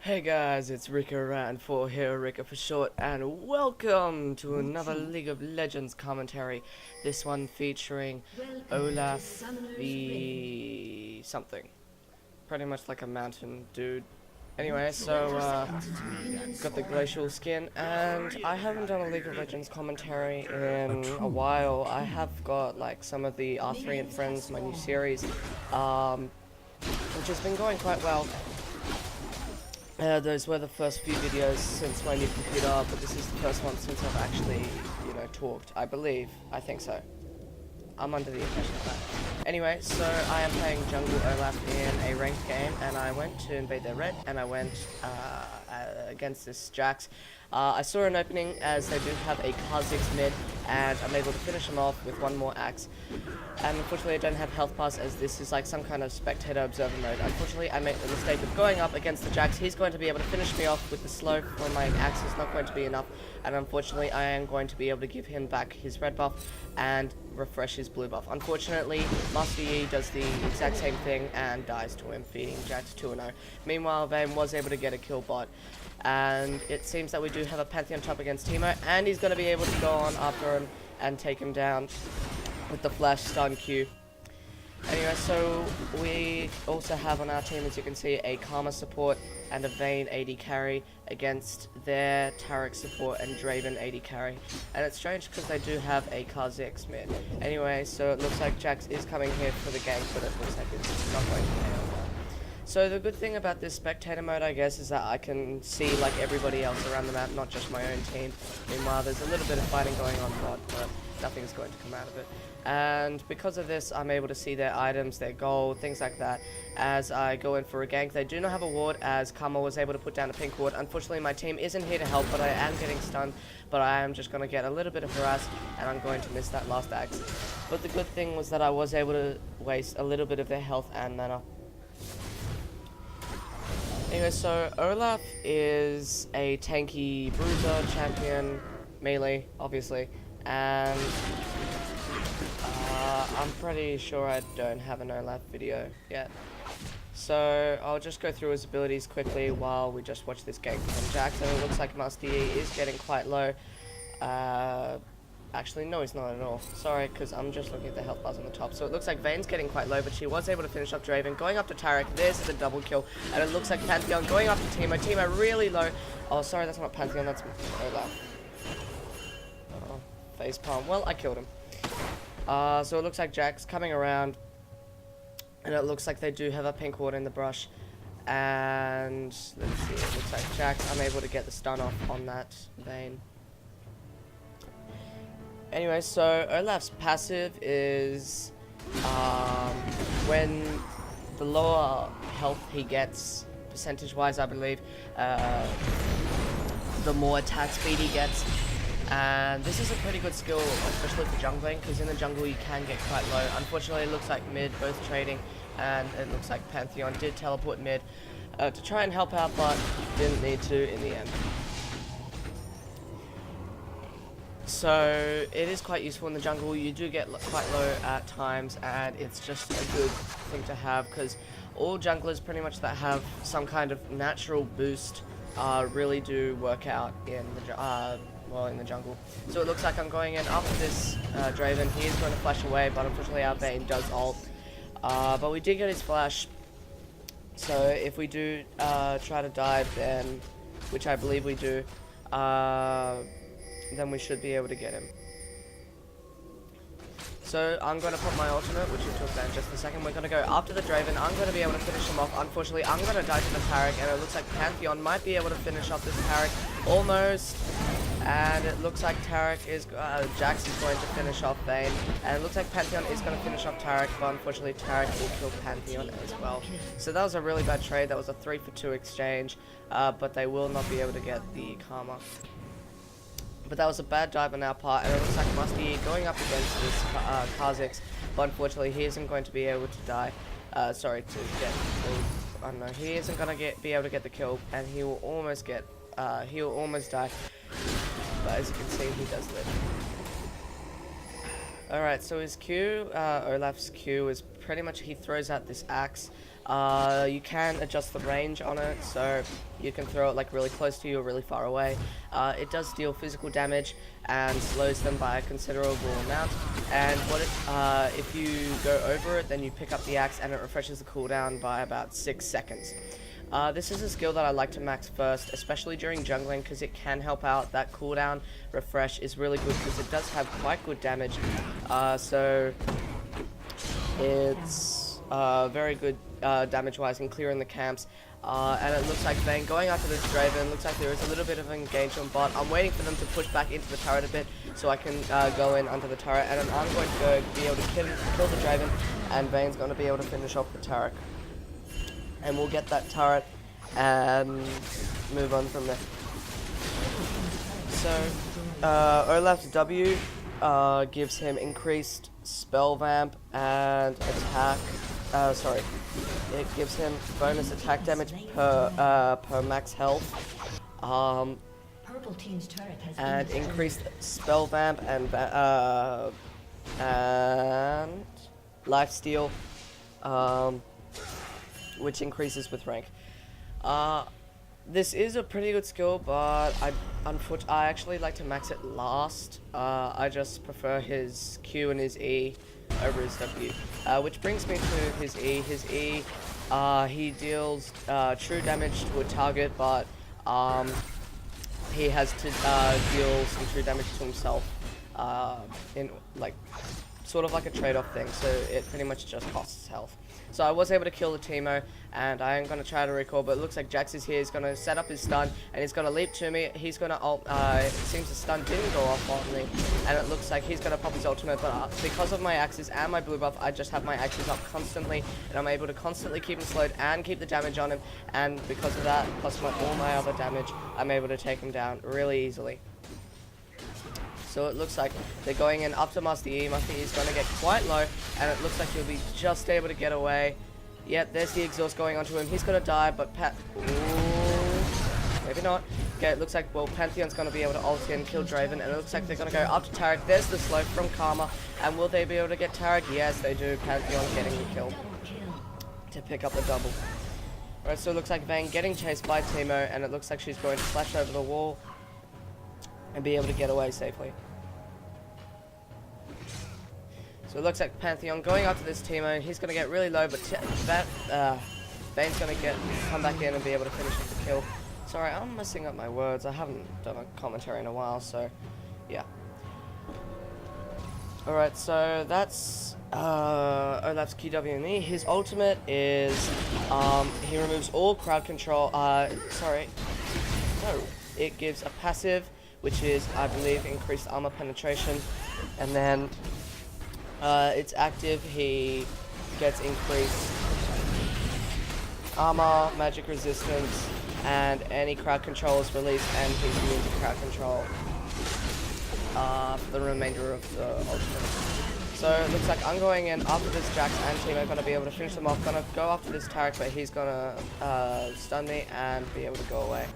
Hey guys, it's Ricka4 here, Ricka for short, and welcome to another League of Legends commentary. This one featuring Olaf the something. Pretty much like a mountain dude. Anyway, so got the Glacial skin, and I haven't done a League of Legends commentary in a while. I have got like some of the R3 and Friends, my new series, which has been going quite well. Those were the first few videos since my new computer, but this is the first one since I've actually, talked. I think so. I'm under the impression of that. Anyway, so I am playing Jungle Olaf in a ranked game, and I went to invade their red, and I went against this Jax. I saw an opening as they do have a Kha'Zix mid, and I'm able to finish him off with one more axe. And unfortunately I don't have health pass, as this is like some kind of spectator observer mode. Unfortunately I made the mistake of going up against the Jax. He's going to be able to finish me off with the slow when my axe is not going to be enough, and unfortunately I am going to be able to give him back his red buff and refresh his blue buff. Unfortunately, Master Yi does the exact same thing and dies to him, feeding Jax 2-0. Meanwhile, Vayne was able to get a kill bot, and it seems that we do have a Pantheon top against Teemo, and he's going to be able to go on after him and take him down with the flash stun Q. Anyway, so we also have on our team, as you can see, a Karma support and a Vayne AD carry against their Taric support and Draven AD carry. And it's strange because they do have a Kha'Zix mid. Anyway, so it looks like Jax is coming here for the gank, but it looks like it's not going to pay off. So the good thing about this spectator mode, I guess, is that I can see like everybody else around the map, not just my own team. Meanwhile, there's a little bit of fighting going on bot, but nothing's going to come out of it. And because of this, I'm able to see their items, their gold, things like that, as I go in for a gank. They do not have a ward, as Karma was able to put down a pink ward. Unfortunately, my team isn't here to help, but I am getting stunned. But I am just going to get a little bit of harass, and I'm going to miss that last axe. But the good thing was that I was able to waste a little bit of their health and mana. Anyway, so Olaf is a tanky bruiser, champion, melee, obviously, and I'm pretty sure I don't have an Olaf video yet. So I'll just go through his abilities quickly while we just watch this game from Jax, and it looks like Master Yi is getting quite low. Actually, no, he's not at all. Sorry, because I'm just looking at the health bars on the top. So it looks like Vayne's getting quite low, but she was able to finish up Draven. Going up to Taric, there's the double kill. And it looks like Pantheon going up to Teemo. Teemo really low. Oh, sorry, that's not Pantheon, that's Olaf. Oh, facepalm. Well, I killed him. So it looks like Jax coming around. And it looks like they do have a pink ward in the brush. And let's see, it looks like Jax, I'm able to get the stun off on that Vayne. Anyway, so Olaf's passive is when the lower health he gets, percentage-wise I believe, the more attack speed he gets. And this is a pretty good skill, especially for jungling, because in the jungle you can get quite low. Unfortunately, it looks like mid both trading, and it looks like Pantheon did teleport mid to try and help out, but didn't need to in the end. So it is quite useful in the jungle. You do get quite low at times, and it's just a good thing to have, because all junglers pretty much that have some kind of natural boost really do work out in the in the jungle. So it looks like I'm going in after this Draven. He is going to flash away, but unfortunately our Vayne does ult. But we did get his flash. So if we do try to dive, then, which I believe we do, then we should be able to get him. So I'm going to put my ultimate, which we'll talk about in just a second. We're going to go after the Draven. I'm going to be able to finish him off. Unfortunately, I'm going to die to the Taric, and it looks like Pantheon might be able to finish off this Taric. Almost. And it looks like Taric is, Jax is going to finish off Vayne. And it looks like Pantheon is going to finish off Taric, but unfortunately Taric will kill Pantheon as well. So that was a really bad trade. That was a 3-for-2 exchange, but they will not be able to get the Karma. But that was a bad dive on our part, and it looks like Master Yi going up against this Kha'Zix, but unfortunately he isn't going to be able to die. Sorry, to get killed. I don't know, he isn't going to be able to get the kill, and he will almost get, he will almost die. But as you can see, he does live. Alright, so his Q, Olaf's Q is pretty much he throws out this axe. You can adjust the range on it, so you can throw it like really close to you or really far away. It does deal physical damage and slows them by a considerable amount. And what it, if you go over it, then you pick up the axe and it refreshes the cooldown by about 6 seconds. This is a skill that I like to max first, especially during jungling, because it can help out. That cooldown refresh is really good because it does have quite good damage. So it's very good damage-wise in clearing the camps. And it looks like Vayne going after this Draven. Looks like there is a little bit of an engagement bot. I'm waiting for them to push back into the turret a bit so I can go in under the turret, and then I'm going to go be able to kill the Draven, and Vayne's going to be able to finish off the turret. And we'll get that turret and move on from there. So Olaf's W gives him increased spell vamp and attack. Sorry, it gives him bonus attack damage per max health. Purple team's turret has And been increased spell vamp and lifesteal, which increases with rank. This is a pretty good skill, but I actually like to max it last. I just prefer his Q and his E over his W, which brings me to his E. His E, he deals true damage to a target, but he has to deal some true damage to himself, in like sort of like a trade-off thing. So it pretty much just costs health. So I was able to kill the Teemo, and I am going to try to recall, but it looks like Jax is here. He's going to set up his stun, and he's going to leap to me. He's going to ult. It seems the stun didn't go off on me, and it looks like he's going to pop his ultimate, but because of my axes and my blue buff, I just have my axes up constantly, and I'm able to constantly keep him slowed and keep the damage on him, and because of that, plus all my other damage, I'm able to take him down really easily. So it looks like they're going in after Master E. Master E is going to get quite low, and it looks like he'll be just able to get away. Yep, there's the exhaust going onto him. He's going to die, but maybe not. Okay, it looks like, well, Pantheon's going to be able to ult in, kill Draven, and it looks like they're going to go up to Tarek. There's the slope from Karma, and will they be able to get Tarek? Yes, they do. Pantheon getting the kill to pick up the double. Alright, so it looks like Vayne getting chased by Teemo, and it looks like she's going to flash over the wall and be able to get away safely. So it looks like Pantheon going after this Teemo, and he's going to get really low, but Vayne's going to come back in and be able to finish the kill. Sorry, I'm messing up my words. I haven't done a commentary in a while, so yeah. Alright, so that's Olaf's QW and E. His ultimate is he removes all crowd control. It gives a passive, which is, I believe, increased armor penetration, and then it's active. He gets increased armor, magic resistance, and any crowd control is released, and he's immune to crowd control for the remainder of the ultimate. So it looks like I'm going in after this Jax and Teemo, going to be able to finish them off. Going to go after this Tarek, but he's going to stun me and be able to go away.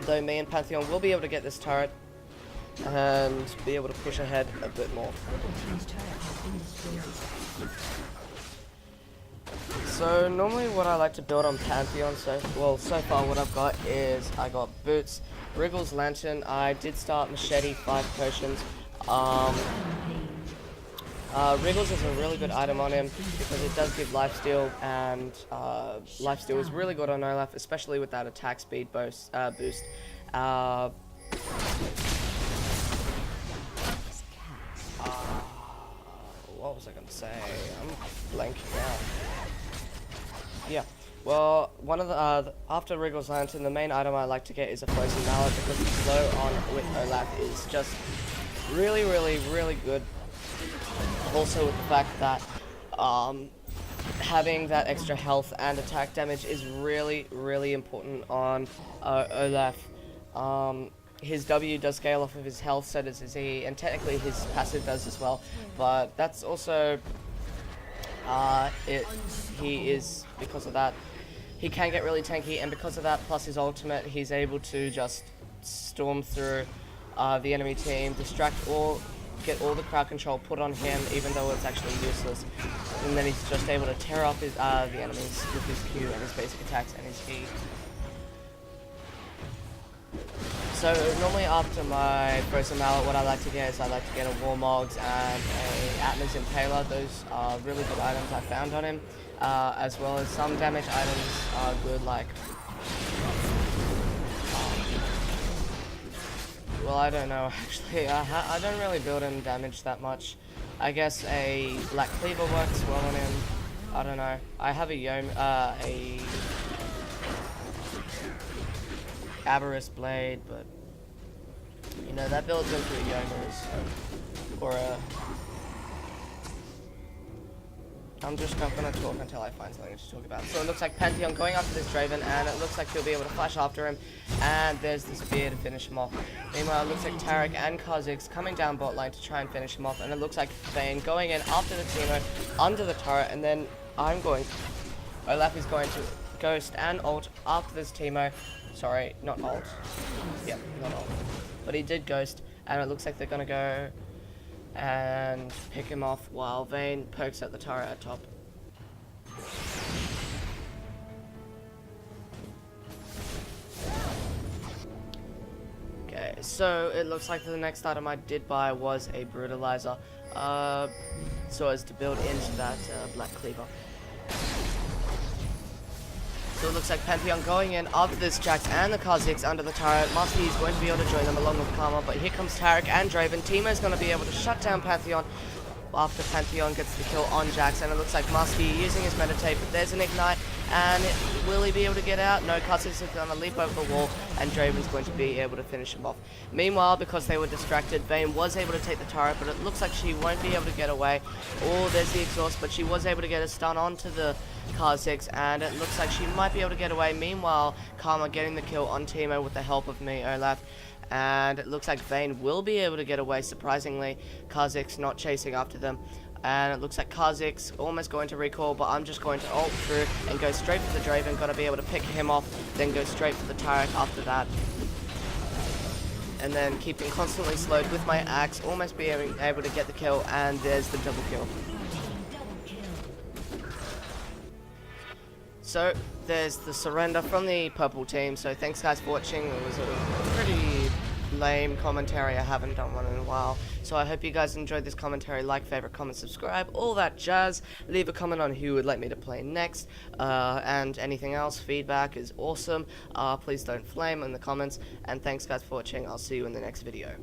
Though me and Pantheon will be able to get this turret and be able to push ahead a bit more. So normally what I like to build on Pantheon, so far what I've got is I got Boots, Wriggle's Lantern. I did start Machete, 5 potions. Wriggles is a really good item on him because it does give lifesteal, and lifesteal is really good on Olaf, especially with that attack speed boost. What was I going to say? I'm blanking out. Yeah. Well, one of the after Wriggle's Lantern, the main item I like to get is a Frozen Mallet, because the flow on with Olaf is just really, really, really good. Also with the fact that having that extra health and attack damage is really, really important on Olaf. His W does scale off of his health, so does his E, and technically his passive does as well. But that's also he is, because of that, he can get really tanky, and because of that, plus his ultimate, he's able to just storm through the enemy team, distract all get all the crowd control put on him, even though it's actually useless. And then he's just able to tear up his the enemies with his Q and his basic attacks and his E. So normally after my Frozen Mallet, what I like to get is I like to get a Warmogs and a Atma's Impaler. Those are really good items I found on him, as well as some damage items are good, like well, I don't know actually. I don't really build in damage that much. I guess a Black Cleaver works well on him. I don't know. I have a Avarice Blade, but you know that builds into a Yoma's or a. I'm just not gonna talk until I find something to talk about. So it looks like Pantheon going after this Draven, and it looks like he'll be able to flash after him. And there's the spear to finish him off. Meanwhile, it looks like Taric and Kha'Zix coming down bot lane to try and finish him off. And it looks like Vayne going in after the Teemo under the turret, and then Olaf is going to Ghost and ult after this Teemo. Sorry, not ult. Yep, not ult. But he did Ghost, and it looks like they're gonna go and pick him off while Vayne pokes at the turret at top. Okay, so it looks like the next item I did buy was a Brutalizer, so as to build into that Black Cleaver. So it looks like Pantheon going in after this Jax and the Kha'Zix under the turret. Muskie is going to be able to join them along with Karma, but here comes Taric and Draven. Teemo is going to be able to shut down Pantheon after Pantheon gets the kill on Jax, and it looks like Muskie using his Meditate, but there's an Ignite, and will he be able to get out? No, Kha'Zix is going to leap over the wall, and Draven's going to be able to finish him off. Meanwhile, because they were distracted, Vayne was able to take the turret, but it looks like she won't be able to get away. Oh, there's the exhaust, but she was able to get a stun onto the Kha'Zix, and it looks like she might be able to get away. Meanwhile, Karma getting the kill on Teemo with the help of me, Olaf. And it looks like Vayne will be able to get away, surprisingly. Kha'Zix not chasing after them. And it looks like Kha'Zix almost going to recall, but I'm just going to ult through and go straight for the Draven. Gotta be able to pick him off, then go straight for the Taric after that. And then keeping constantly slowed with my axe, almost being able to get the kill, and there's the double kill. So there's the surrender from the purple team. So thanks guys for watching. It was a pretty lame commentary. I haven't done one in a while. So I hope you guys enjoyed this commentary. Like, favorite, comment, subscribe, all that jazz. Leave a comment on who you would like me to play next. And anything else, feedback is awesome. Please don't flame in the comments. And thanks guys for watching. I'll see you in the next video.